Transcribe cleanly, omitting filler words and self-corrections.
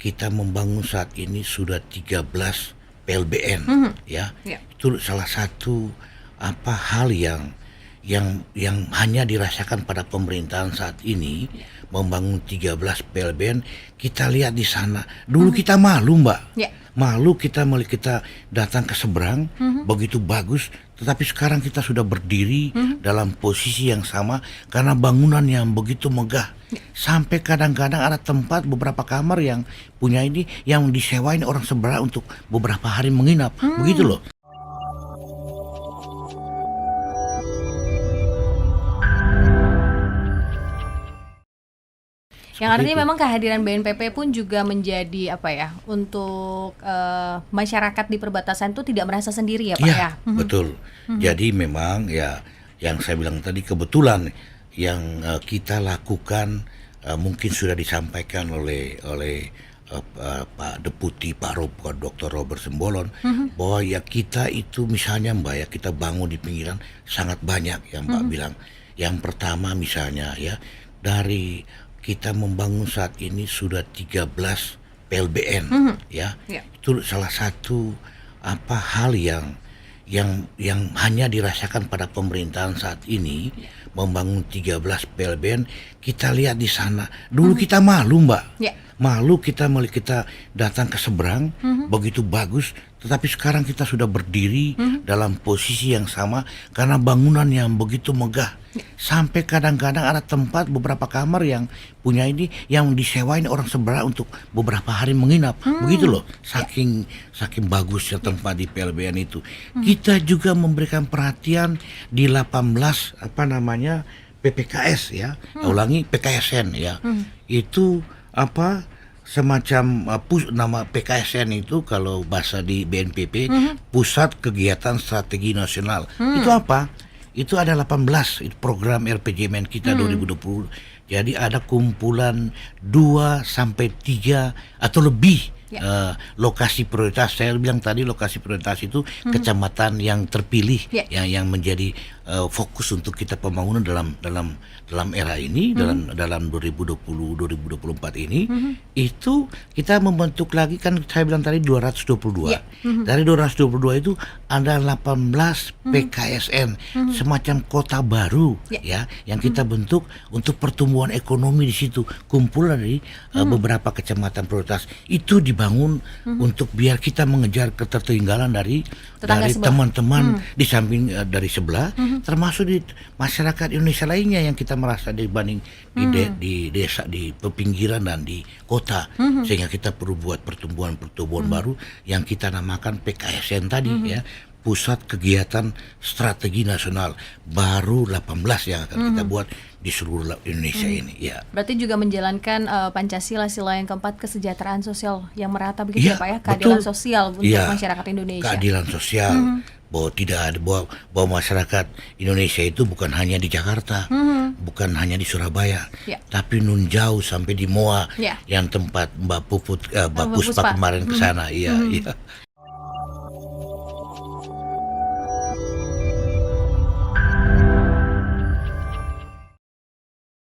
kita membangun saat ini sudah 13 PLBN, ya. Ya. Itu salah satu hal yang hanya dirasakan pada pemerintahan saat ini, membangun 13 PLBN. Kita lihat di sana. Dulu kita malu, Mbak. Ya. Malu kita datang ke seberang, begitu bagus, tetapi sekarang kita sudah berdiri dalam posisi yang sama karena bangunan yang begitu megah. Sampai kadang-kadang ada tempat beberapa kamar yang punya ini yang disewain orang seberang untuk beberapa hari menginap. Begitu loh. Yang artinya itu. memang kehadiran BNPP pun juga menjadi untuk masyarakat di perbatasan itu tidak merasa sendiri ya Pak ya? Iya, betul. Jadi memang ya yang saya bilang tadi kebetulan yang kita lakukan mungkin sudah disampaikan oleh Pak Deputi Pak Dr. Robert Sembolon bahwa ya kita itu misalnya Mbak ya kita bangun di pinggiran sangat banyak yang Mbak bilang. Yang pertama misalnya ya dari kita membangun saat ini sudah 13 PLBN ya. Ya. Itu salah satu hal yang hanya dirasakan pada pemerintahan saat ini, membangun 13 PLBN. Kita lihat di sana. Dulu kita malu, Mbak. Ya. Malu kita datang ke seberang, begitu bagus, tetapi sekarang kita sudah berdiri dalam posisi yang sama karena bangunan yang begitu megah. Sampai kadang-kadang ada tempat beberapa kamar yang punya ini yang disewain orang seberang untuk beberapa hari menginap. Begitu loh, saking bagusnya tempat di PLBN itu. Kita juga memberikan perhatian di 18 PPKS ya. Ulangi PKSN ya. Itu semacam nama PKSN itu kalau bahasa di BNPP Pusat Kegiatan Strategi Nasional. Itu apa? Itu ada 18 itu program RPJMN kita 2020. Jadi ada kumpulan 2 sampai 3 atau lebih lokasi prioritas. Saya bilang tadi lokasi prioritas itu kecamatan yang terpilih yang menjadi fokus untuk kita pembangunan dalam era ini dalam 2020-2024 ini. Itu kita membentuk lagi kan saya bilang tadi 222. Dari 222 itu ada 18 PKSN semacam kota baru ya yang kita bentuk untuk pertumbuhan ekonomi di situ. Kumpulan dari beberapa kecamatan prioritas itu dibangun untuk biar kita mengejar ketertinggalan dari teman-teman di samping dari sebelah, termasuk di masyarakat Indonesia lainnya yang kita merasa dibanding di desa, di pinggiran dan di kota, sehingga kita perlu buat pertumbuhan baru yang kita namakan PKSN tadi ya. Pusat Kegiatan Strategi Nasional baru 18 yang akan kita buat di seluruh Indonesia ini ya. Berarti juga menjalankan Pancasila sila yang keempat, kesejahteraan sosial yang merata begitu ya Pak ya, keadilan betul. sosial untuk masyarakat Indonesia. Keadilan sosial bahwa tidak ada bahwa masyarakat Indonesia itu bukan hanya di Jakarta, bukan hanya di Surabaya, tapi nun jauh sampai di Moa yang tempat Mbak Puspa kemarin ke sana. Iya.